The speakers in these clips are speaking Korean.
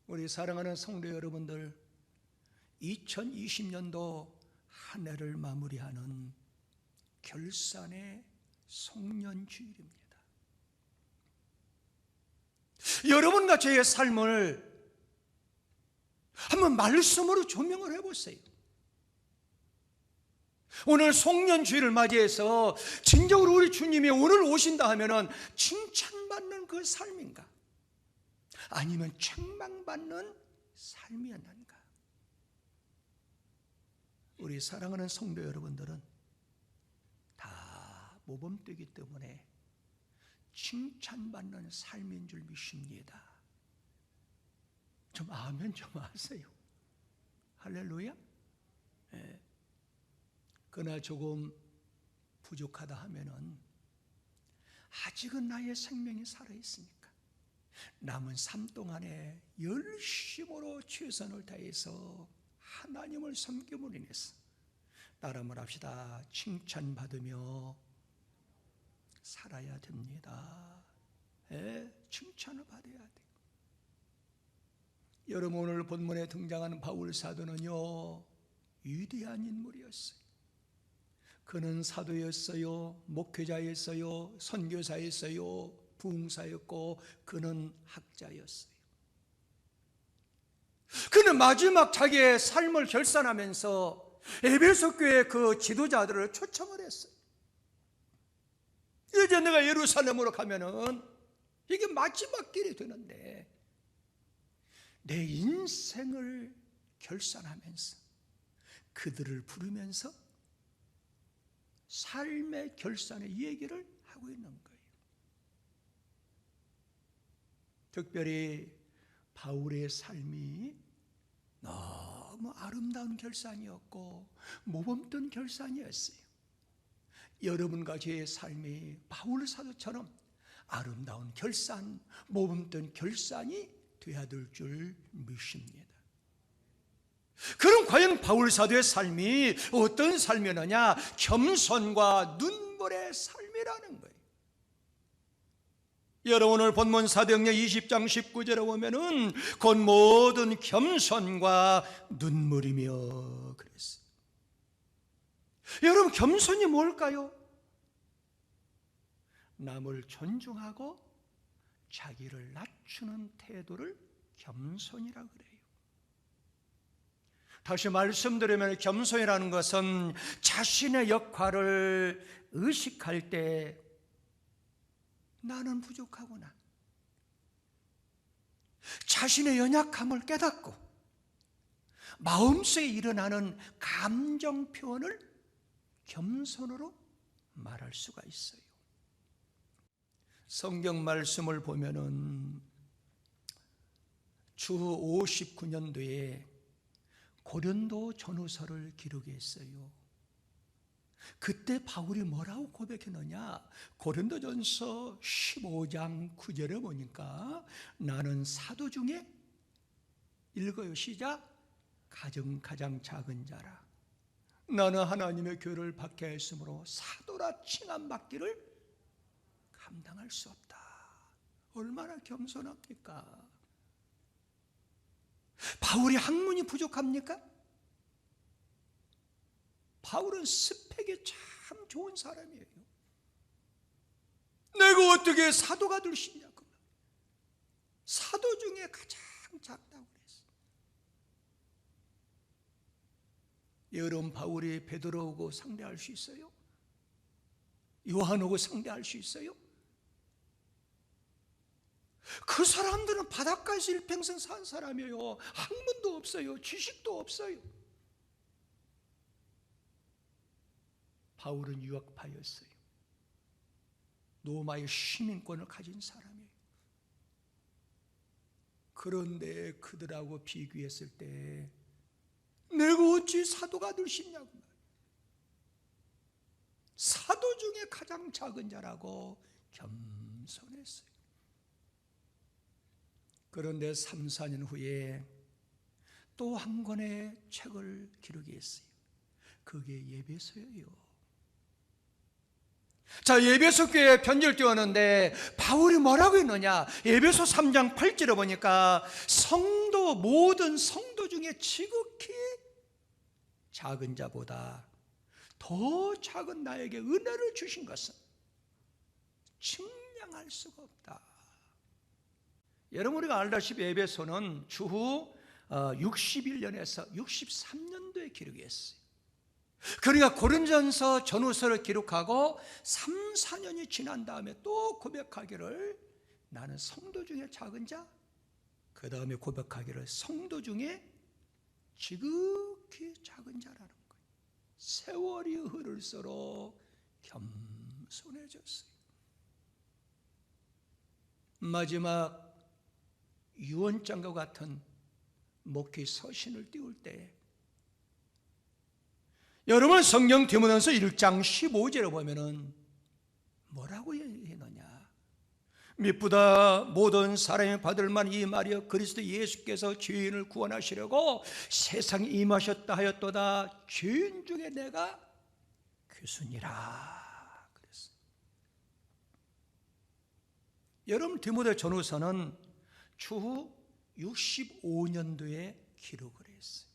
우리 사랑하는 성도 여러분들, 2020년도 한 해를 마무리하는 결산의 송년주일입니다. 여러분과 저의 삶을 한번 말씀으로 조명을 해보세요. 오늘 송년주일을 맞이해서 진정으로 우리 주님이 오늘 오신다 하면은 칭찬받는 그 삶인가? 아니면 책망받는 삶이었는가? 우리 사랑하는 성도 여러분들은 다 모범되기 때문에 칭찬받는 삶인 줄 믿습니다. 좀 아멘 좀 하세요. 할렐루야. 네. 그러나 조금 부족하다 하면은 아직은 나의 생명이 살아있으니까 남은 삶 동안에 열심으로 최선을 다해서 하나님을 섬김으로 인해서 따라 말합시다. 칭찬받으며 살아야 됩니다. 칭찬을 받아야 돼요. 여러분, 오늘 본문에 등장하는 바울 사도는요, 위대한 인물이었어요. 그는 사도였어요, 목회자였어요, 선교사였어요, 부흥사였고 그는 학자였어요. 그는 마지막 자기의 삶을 결산하면서 에베소 교회 그 지도자들을 초청을 했어요. 이제 내가 예루살렘으로 가면은 이게 마지막 길이 되는데 내 인생을 결산하면서 그들을 부르면서 삶의 결산의 얘기를 하고 있는 거예요. 특별히 바울의 삶이 너무 아름다운 결산이었고 모범된 결산이었어요. 여러분과 저의 삶이 바울 사도처럼 아름다운 결산, 모범된 결산이 되어야 될 줄 믿습니다. 그럼 과연 바울 사도의 삶이 어떤 삶이었느냐? 겸손과 눈물의 삶이라는 거예요. 여러분, 오늘 본문 사도행전 20장 19절에 보면은 곧 모든 겸손과 눈물이며 그랬어요. 여러분, 겸손이 뭘까요? 남을 존중하고 자기를 낮추는 태도를 겸손이라고 그래요. 다시 말씀드리면 겸손이라는 것은 자신의 역할을 의식할 때 나는 부족하구나, 자신의 연약함을 깨닫고 마음속에 일어나는 감정 표현을 겸손으로 말할 수가 있어요. 성경 말씀을 보면은 주 59년도에 고린도 전후서를 기록했어요. 그때 바울이 뭐라고 고백했느냐? 고린도전서 15장 9절에 보니까 나는 사도 중에, 읽어요, 시작, 가장 작은 자라. 나는 하나님의 교회를 박해했으므로 사도라 칭함받기를 감당할 수 없다. 얼마나 겸손합니까? 바울이 학문이 부족합니까? 바울은 스펙이 참 좋은 사람이에요. 내가 어떻게 사도가 될 수 있냐고. 사도 중에 가장 작다고 그랬어. 여러분, 바울이 베드로하고 상대할 수 있어요? 요한하고 상대할 수 있어요? 그 사람들은 바닷가에서 일평생 산 사람이에요. 학문도 없어요. 지식도 없어요. 바울은 유학파였어요. 로마의 시민권을 가진 사람이에요. 그런데 그들하고 비교했을 때 내가 어찌 사도가 될 수 있냐고 말이에요. 사도 중에 가장 작은 자라고 겸손했어요. 그런데 3, 4년 후에 또 한 권의 책을 기록했어요. 그게 예배서예요. 자, 에베소 교회에 편지를 띄웠는데 바울이 뭐라고 했느냐? 에베소 3장 8절에 보니까 모든 성도 중에 지극히 작은 자보다 더 작은 나에게 은혜를 주신 것은 측량할 수가 없다. 여러분, 우리가 알다시피 에베소는 주후 61년에서 63년도에 기록했어요. 그러니까 고린전서 전후서를 기록하고 3, 4년이 지난 다음에 또 고백하기를 나는 성도 중에 작은 자, 그 다음에 고백하기를 성도 중에 지극히 작은 자라는 거예요. 세월이 흐를수록 겸손해졌어요. 마지막 유언장과 같은 목회 서신을 띄울 때 여러분, 성경 디모데전서 1장 15절에 보면은 뭐라고 했느냐? 미쁘다 모든 사람이 받을 만한 이 말이여 그리스도 예수께서 죄인을 구원하시려고 세상에 임하셨다 하였도다. 죄인 중에 내가 귀순이라 그랬어요. 여러분, 디모데 전후서는 추후 65년도에 기록을 했어요.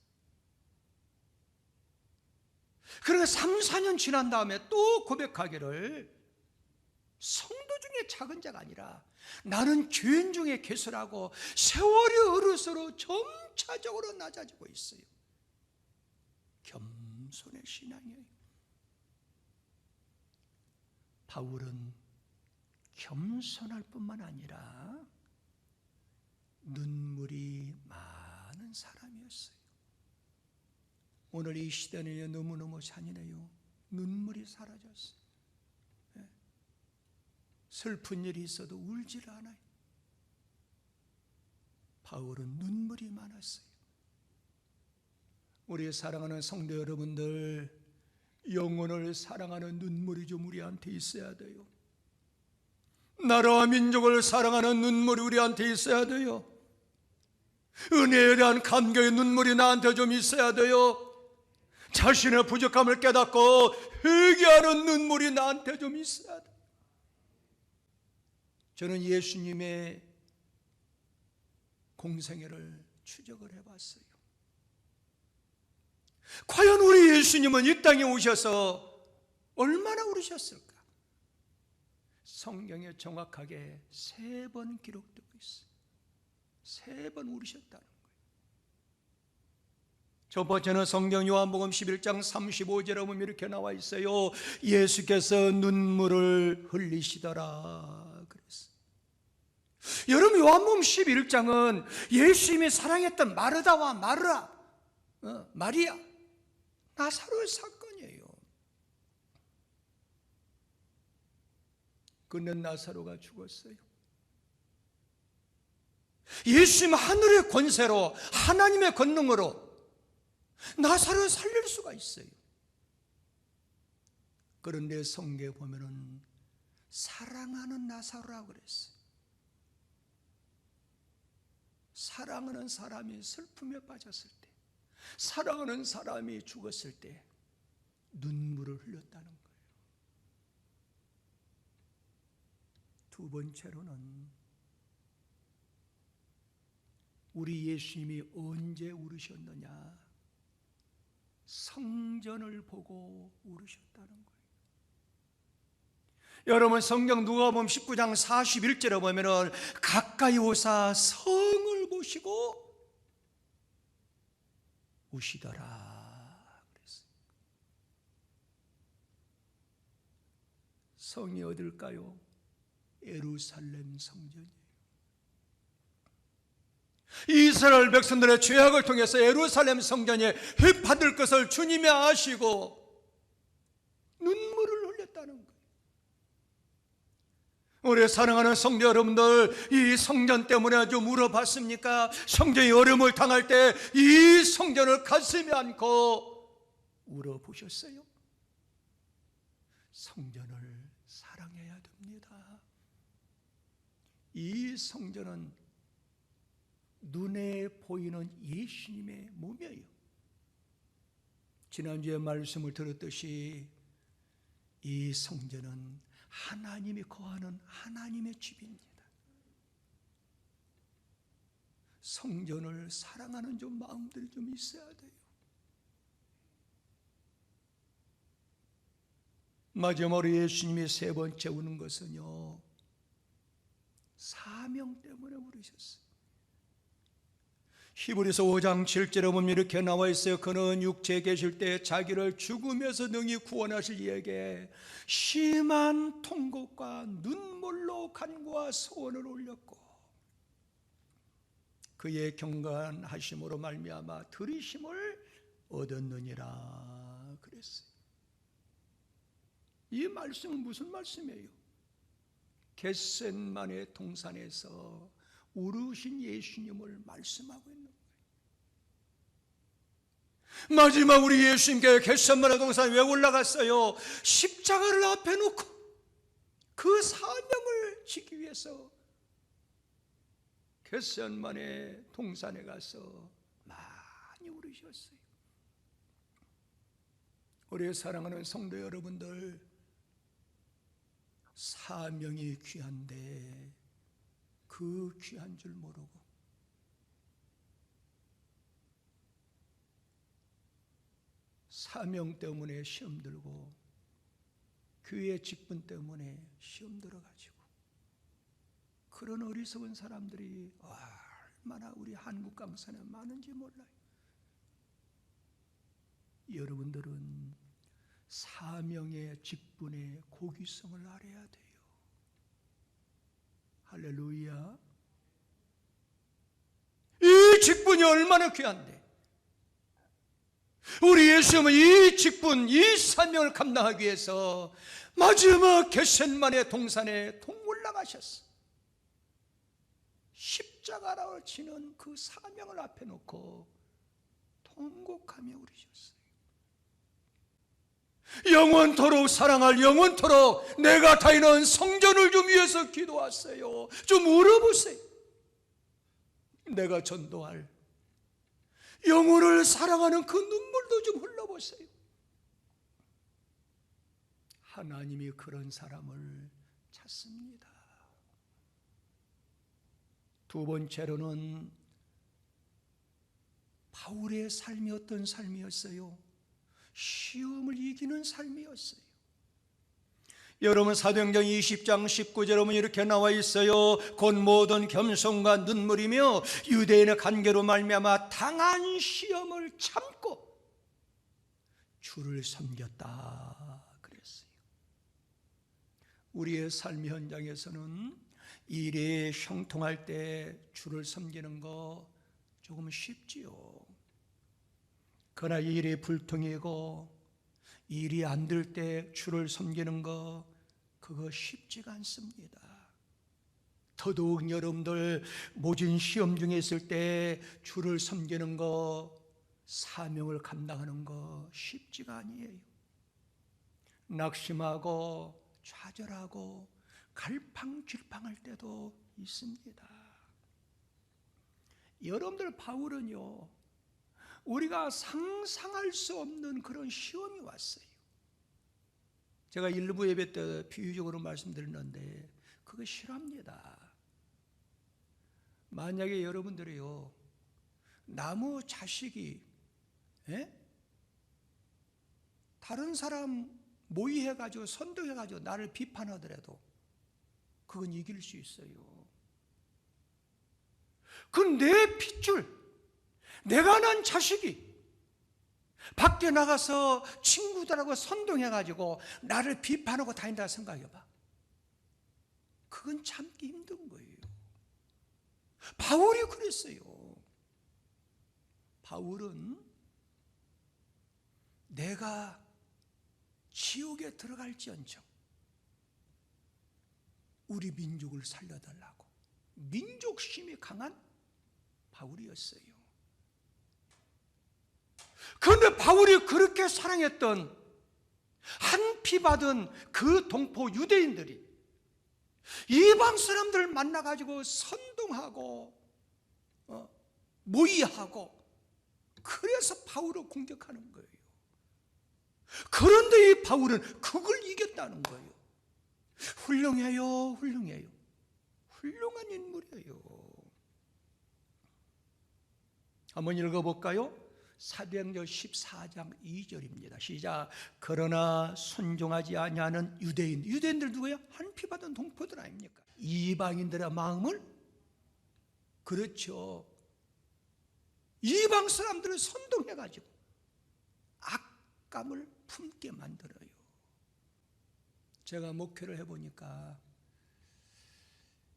그러니까 3, 4년 지난 다음에 또 고백하기를 성도 중에 작은 자가 아니라 나는 죄인 중에 괴수라고 세월이 흐를수록 점차적으로 낮아지고 있어요. 겸손의 신앙이에요. 바울은 겸손할 뿐만 아니라 눈물이 많은 사람이었어요. 오늘 이 시대는 너무너무 잔인해요. 눈물이 사라졌어요. 슬픈 일이 있어도 울질 않아요. 바울은 눈물이 많았어요. 우리 사랑하는 성도 여러분들, 영혼을 사랑하는 눈물이 좀 우리한테 있어야 돼요. 나라와 민족을 사랑하는 눈물이 우리한테 있어야 돼요. 은혜에 대한 감격의 눈물이 나한테 좀 있어야 돼요. 자신의 부족함을 깨닫고 회개하는 눈물이 나한테 좀 있어야 돼. 저는 예수님의 공생애를 추적을 해봤어요. 과연 우리 예수님은 이 땅에 오셔서 얼마나 울으셨을까? 성경에 정확하게 3번 기록되고 있어요. 3번 울으셨다는 거예요. 첫 번째는 성경 요한복음 11장 35절에 보면 이렇게 나와 있어요. 예수께서 눈물을 흘리시더라 그랬어요. 여러분, 요한복음 11장은 예수님이 사랑했던 마르다와 마리아, 나사로의 사건이에요. 그런데 나사로가 죽었어요. 예수님 하늘의 권세로, 하나님의 권능으로 나사로를 살릴 수가 있어요. 그런데 성경에 보면은 사랑하는 나사로라고 그랬어요. 사랑하는 사람이 슬픔에 빠졌을 때, 사랑하는 사람이 죽었을 때 눈물을 흘렸다는 거예요. 두 번째로는 우리 예수님이 언제 울으셨느냐? 성전을 보고 울으셨다는 거예요. 여러분, 성경 누가복음 19장 41절에 보면은 가까이 오사 성을 보시고 우시더라 그랬어요. 성이 어딜까요? 예루살렘 성전이에요. 이스라엘 백성들의 죄악을 통해서 예루살렘 성전이 회파될 것을 주님이 아시고 눈물을 흘렸다는 거예요. 우리 사랑하는 성도 여러분들, 이 성전 때문에 좀 울어봤습니까? 성전이 어려움을 당할 때 이 성전을 가슴에 안고 울어보셨어요? 성전을 사랑해야 됩니다. 이 성전은 눈에 보이는 예수님의 몸이에요. 지난주에 말씀을 들었듯이 이 성전은 하나님이 거하는 하나님의 집입니다. 성전을 사랑하는 좀 마음들이 좀 있어야 돼요. 마지막으로 예수님이 세 번째 우는 것은요, 사명 때문에 울으셨어요. 히브리서 5장 7절에 보면 이렇게 나와 있어요. 그는 육체에 계실 때 자기를 죽음에서 능히 구원하실 이에게 심한 통곡과 눈물로 간구와 소원을 올렸고 그의 경건하심으로 말미암아 들으심을 얻었느니라 그랬어요. 이 말씀은 무슨 말씀이에요? 겟셋마네 동산에서 울으신 예수님을 말씀하고 있는 거예요. 마지막 우리 예수님께 겟셋마네 동산에 왜 올라갔어요? 십자가를 앞에 놓고 그 사명을 지키기 위해서 겟셋마네 동산에 가서 많이 울으셨어요. 우리 사랑하는 성도 여러분들, 사명이 귀한데 그 귀한 줄 모르고 사명 때문에 시험 들고 교회 직분 때문에 시험 들어가지고 그런 어리석은 사람들이 얼마나 우리 한국 강산에 많은지 몰라요. 여러분들은 사명의 직분의 고귀성을 알아야 돼요. 할렐루야. 이 직분이 얼마나 귀한데 우리 예수님은 이 직분, 이 사명을 감당하기 위해서 마지막 겟셋마네 동산에 올라가셨어. 십자가로 치는 그 사명을 앞에 놓고 통곡하며 울으셨어요. 영원토록 사랑할, 영원토록 내가 다니는 성전을 좀 위해서 기도하세요. 좀 울어보세요. 내가 전도할 영혼을 사랑하는 그 눈물도 좀 흘러보세요. 하나님이 그런 사람을 찾습니다. 두 번째로는 바울의 삶이 어떤 삶이었어요? 시험을 이기는 삶이었어요. 여러분 사도행전 20장 19절에 보면 이렇게 나와 있어요. 곧 모든 겸손과 눈물이며 유대인의 간계로 말미암아 당한 시험을 참고 주를 섬겼다 그랬어요. 우리의 삶 현장에서는 일이 형통할 때 주를 섬기는 거 조금 쉽지요. 그러나 일이 불통이고 일이 안 될 때 주를 섬기는 거 그거 쉽지가 않습니다. 더더욱 여러분들 모진 시험 중에 있을 때 주를 섬기는 거, 사명을 감당하는 거 쉽지가 아니에요. 낙심하고 좌절하고 갈팡질팡할 때도 있습니다. 여러분들 바울은요, 우리가 상상할 수 없는 그런 시험이 왔어요. 제가 일부 예배 때 비유적으로 말씀드렸는데 그거 싫어합니다. 만약에 여러분들이요, 나무 자식이 다른 사람 모의해가지고 선동해가지고 나를 비판하더라도 그건 이길 수 있어요. 그건 내 핏줄, 내가 난 자식이 밖에 나가서 친구들하고 선동해가지고 나를 비판하고 다닌다 생각해봐. 그건 참기 힘든 거예요. 바울이 그랬어요. 바울은 내가 지옥에 들어갈지언정 우리 민족을 살려달라고 민족심이 강한 바울이었어요. 그런데 바울이 그렇게 사랑했던 한 피 받은 그 동포 유대인들이 이방 사람들을 만나가지고 선동하고 모의하고 그래서 바울을 공격하는 거예요. 그런데 이 바울은 그걸 이겼단 섬겼다는 거예요. 훌륭해요, 훌륭해요. 훌륭한 인물이에요. 한번 읽어볼까요? 사도행전 14장 2절입니다. 시작. 그러나 순종하지 아니하는 유대인들 누구야? 한 피 받은 동포들 아닙니까? 이방인들의 마음을, 그렇죠, 이방 사람들을 선동해가지고 악감을 품게 만들어요. 제가 목회를 해보니까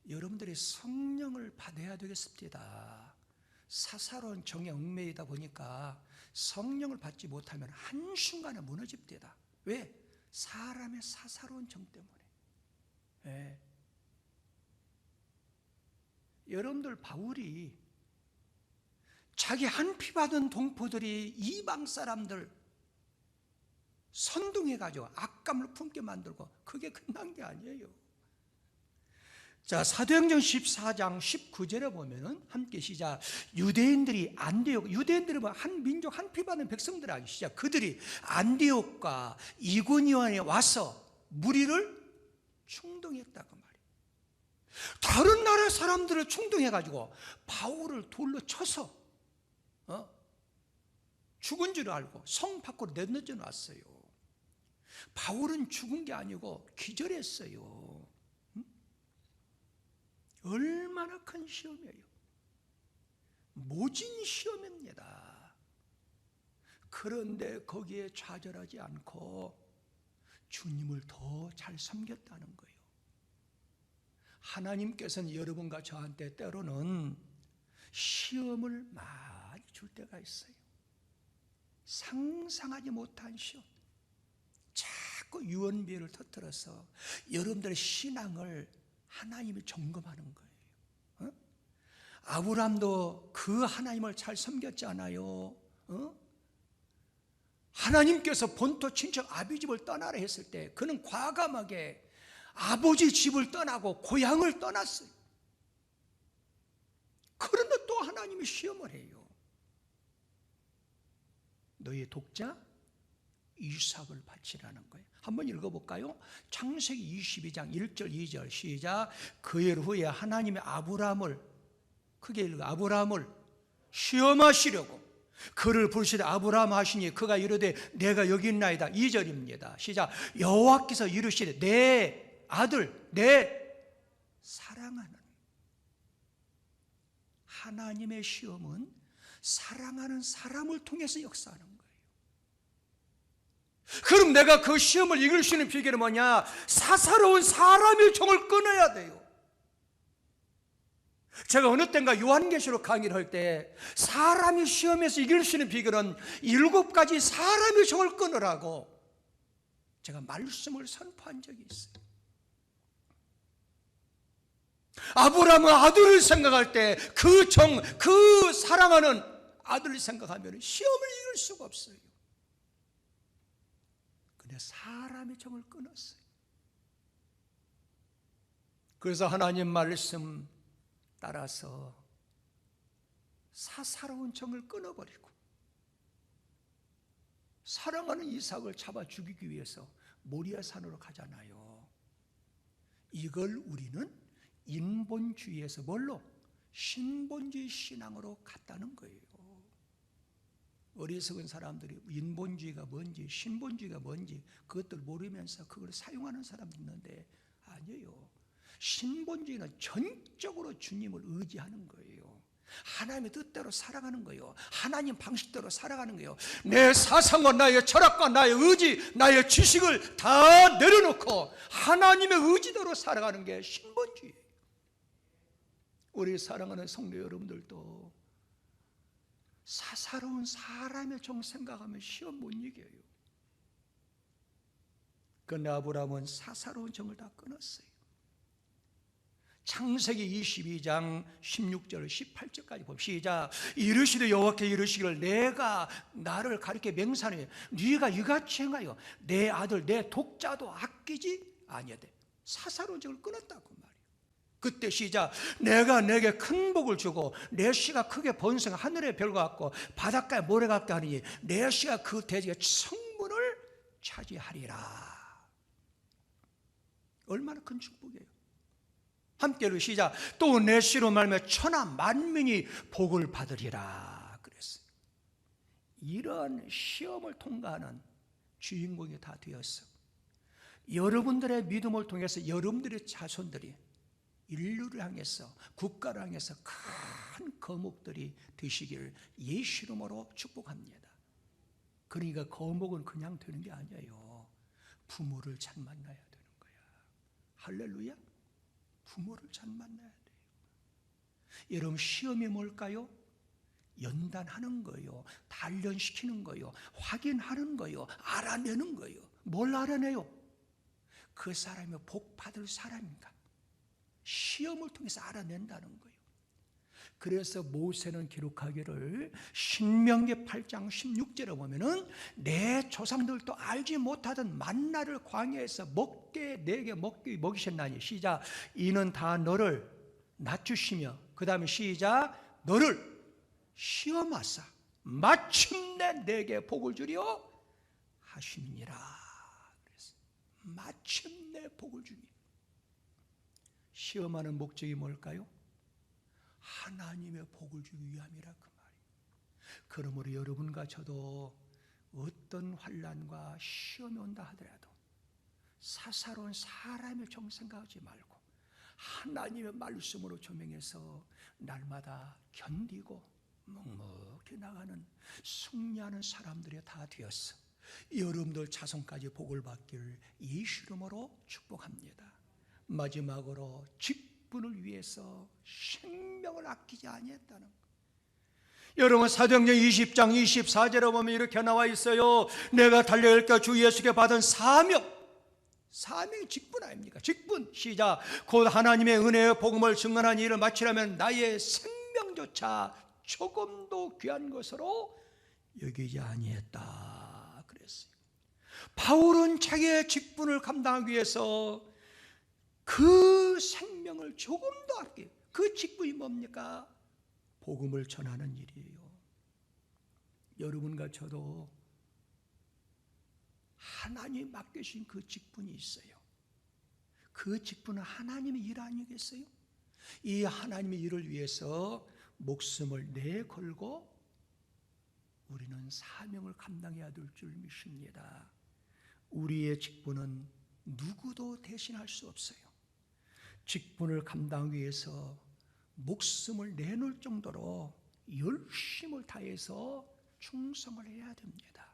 여러분들이 성령을 받아야 되겠습니다. 사사로운 정에 얽매이다 보니까 성령을 받지 못하면 한순간에 무너집니다. 왜? 사람의 사사로운 정 때문에. 예. 여러분들, 바울이 자기 한 피 받은 동포들이 이방 사람들 선동해가지고 악감을 품게 만들고, 그게 끝난 게 아니에요. 자, 사도행전 14장 19절에 보면은 함께 시작. 유대인들이 안디옥, 유대인들은 한 민족 한 피 받은 백성들 아기 시작. 그들이 안디옥과 이고니온에 와서 무리를 충동했다고 말이에요. 다른 나라 사람들을 충동해가지고 바울을 돌로 쳐서 죽은 줄 알고 성 밖으로 내던져 놨어요. 바울은 죽은 게 아니고 기절했어요. 얼마나 큰 시험이에요. 모진 시험입니다. 그런데 거기에 좌절하지 않고 주님을 더 잘 섬겼다는 거예요. 하나님께서는 여러분과 저한테 때로는 시험을 많이 줄 때가 있어요. 상상하지 못한 시험. 자꾸 유언비어를 터뜨려서 여러분들의 신앙을 하나님이 점검하는 거예요. 아브라함도 그 하나님을 잘 섬겼잖아요. 하나님께서 본토 친척 아비 집을 떠나라 했을 때 그는 과감하게 아버지 집을 떠나고 고향을 떠났어요. 그런데 또 하나님이 시험을 해요. 너의 독자 이삭을 바치라는 거예요. 한번 읽어볼까요? 창세기 22장 1절 2절 시작. 그일 후에 하나님의 아브라함을, 크게 읽어, 아브라함을 시험하시려고 그를 부르시되 아브라함 하시니 그가 이르되 내가 여기 있나이다. 2절입니다. 시작. 여호와께서 이르시되 내 아들 내 사랑하는. 하나님의 시험은 사랑하는 사람을 통해서 역사하는 거예요. 그럼 내가 그 시험을 이길 수 있는 비결은 뭐냐? 사사로운 사람의 종을 끊어야 돼요. 제가 어느 때인가 요한계시록 강의를 할 때 사람이 시험에서 이길 수 있는 비결은 7가지 사람의 종을 끊으라고 제가 말씀을 선포한 적이 있어요. 아브라함은 아들을 생각할 때 그 종, 그 사랑하는 아들을 생각하면 시험을 이길 수가 없어요. 근데 사람의 정을 끊었어요. 그래서 하나님 말씀 따라서 사사로운 정을 끊어버리고 사랑하는 이삭을 잡아 죽이기 위해서 모리아산으로 가잖아요. 이걸 우리는 인본주의에서 뭘로? 신본주의 신앙으로 갔다는 거예요. 어리석은 사람들이 인본주의가 뭔지 신본주의가 뭔지 그것들 모르면서 그걸 사용하는 사람도 있는데 아니에요. 신본주의는 전적으로 주님을 의지하는 거예요. 하나님의 뜻대로 살아가는 거예요. 하나님 방식대로 살아가는 거예요. 내 사상과 나의 철학과 나의 의지, 나의 지식을 다 내려놓고 하나님의 의지대로 살아가는 게 신본주의예요. 우리 사랑하는 성도 여러분들도 사사로운 사람의 종 생각하면 시험 못 이겨요. 그런데 아브라함은 사사로운 정을 다 끊었어요. 창세기 22장 16절 18절까지 보면 시작. 이르시되 여호와께 이르시기를 내가 나를 가리켜 맹세하노니 네가 이같이 행하여 내 아들 내 독자도 아끼지 아니하되. 사사로운 정을 끊었다고 말이에요. 그때 시작. 내가 내게 큰 복을 주고 내 씨가 크게 번성 하늘의 별과 같고 바닷가의 모래 같게 하니 내 씨가 그 대지의 성문을 차지하리라. 얼마나 큰 축복이에요. 함께로 시작. 또 내 씨로 말하며 천하 만민이 복을 받으리라 그랬어요. 이런 시험을 통과하는 주인공이 다 되었어. 여러분들의 믿음을 통해서 여러분들의 자손들이 인류를 향해서, 국가를 향해서 큰 거목들이 되시기를 예수 이름으로 축복합니다. 그러니까 거목은 그냥 되는 게 아니에요. 부모를 잘 만나야 되는 거야. 할렐루야. 부모를 잘 만나야 돼요. 여러분, 시험이 뭘까요? 연단하는 거예요. 단련시키는 거예요. 확인하는 거예요. 알아내는 거예요. 뭘 알아내요? 그 사람이 복 받을 사람인가? 시험을 통해서 알아낸다는 거예요. 그래서 모세는 기록하기를 신명기 8장 16절에 보면은 내 조상들도 알지 못하던 만나를 광야에서 내게 먹이셨나니 시작. 이는 다 너를 낮추시며 그 다음에 시작. 너를 시험하사 마침내 내게 복을 주려 하시니라. 그래서 마침내 복을 주니. 시험하는 목적이 뭘까요? 하나님의 복을 주기 위함이라 그 말이에요. 그러므로 여러분과 저도 어떤 환난과 시험이 온다 하더라도 사사로운 사람의 정 생각하지 말고 하나님의 말씀으로 조명해서 날마다 견디고 묵묵히 나가는 승리하는 사람들이 다 되었어. 여러분들 자손까지 복을 받기를 예수 이름으로 축복합니다. 마지막으로 직분을 위해서 생명을 아끼지 아니했다는 것. 여러분, 사도행전 20장 24절에 보면 이렇게 나와 있어요. 내가 달려갈까 주 예수께 받은 사명이 직분 아닙니까? 직분. 시작. 곧 하나님의 은혜의 복음을 증언한 일을 마치려면 나의 생명조차 조금도 귀한 것으로 여기지 아니했다 그랬어요. 바울은 자기의 직분을 감당하기 위해서 그 생명을 조금도 아껴. 그 직분이 뭡니까? 복음을 전하는 일이에요. 여러분과 저도 하나님이 맡겨주신 그 직분이 있어요. 그 직분은 하나님의 일 아니겠어요? 이 하나님의 일을 위해서 목숨을 내걸고 우리는 사명을 감당해야 될 줄 믿습니다. 우리의 직분은 누구도 대신할 수 없어요. 직분을 감당하기 위해서 목숨을 내놓을 정도로 열심을 다해서 충성을 해야 됩니다.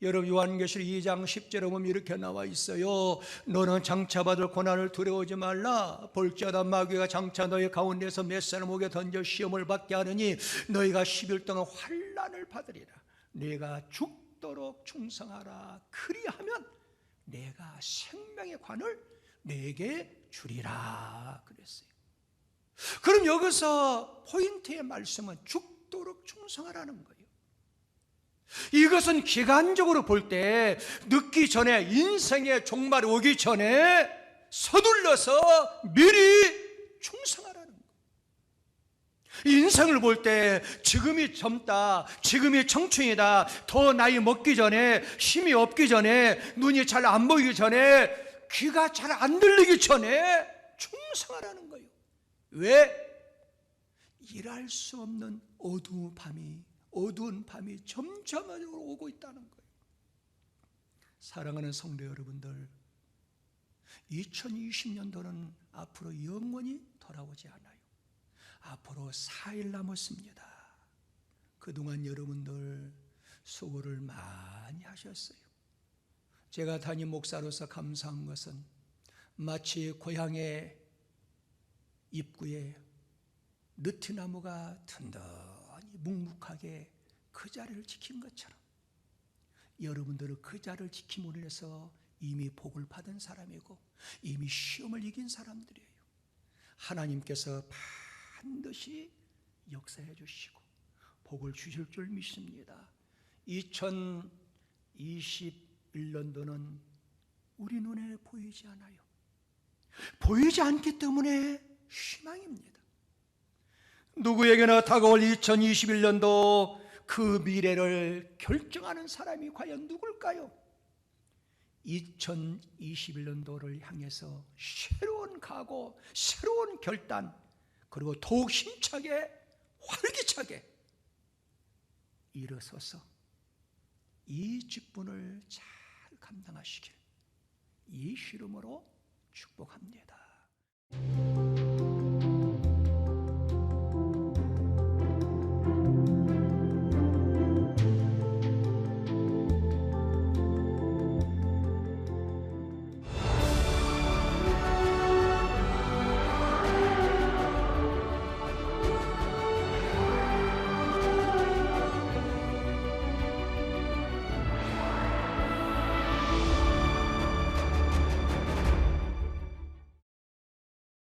여러분, 요한계시록 2장 10절에 보면 이렇게 나와 있어요. 너는 장차받을 고난을 두려워하지 말라. 볼지어다 마귀가 장차 너희 가운데서 몇 사람 오게 던져 시험을 받게 하느니 너희가 10일 동안 환난을 받으리라. 네가 죽도록 충성하라. 그리하면 내가 생명의 관을 내게 주리라 그랬어요. 그럼 여기서 포인트의 말씀은 죽도록 충성하라는 거예요. 이것은 기간적으로 볼 때 늦기 전에, 인생의 종말이 오기 전에 서둘러서 미리 충성하라는 거예요. 인생을 볼 때 지금이 젊다, 지금이 청춘이다, 더 나이 먹기 전에, 힘이 없기 전에, 눈이 잘 안 보이기 전에, 귀가 잘 안 들리기 전에 충성하라는 거예요. 왜? 일할 수 없는 어두운 밤이 점점 오고 있다는 거예요. 사랑하는 성도 여러분들, 2020년도는 앞으로 영원히 돌아오지 않아요. 앞으로 4일 남았습니다. 그동안 여러분들 수고를 많이 하셨어요. 제가 담임 목사로서 감사한 것은 마치 고향의 입구에 느티나무가 든든히 묵묵하게 그 자리를 지킨 것처럼 여러분들은 그 자리를 지킴으로 해서 이미 복을 받은 사람이고 이미 시험을 이긴 사람들이에요. 하나님께서 반드시 역사해 주시고 복을 주실 줄 믿습니다. 2021년도는 우리 눈에 보이지 않아요. 보이지 않기 때문에 희망입니다. 누구에게나 다가올 2021년도 그 미래를 결정하는 사람이 과연 누굴까요? 2021년도를 향해서 새로운 각오, 새로운 결단, 그리고 더욱 힘차게 활기차게 일어서서 이 직분을 잘 감당하시길 예수 이름으로 축복합니다.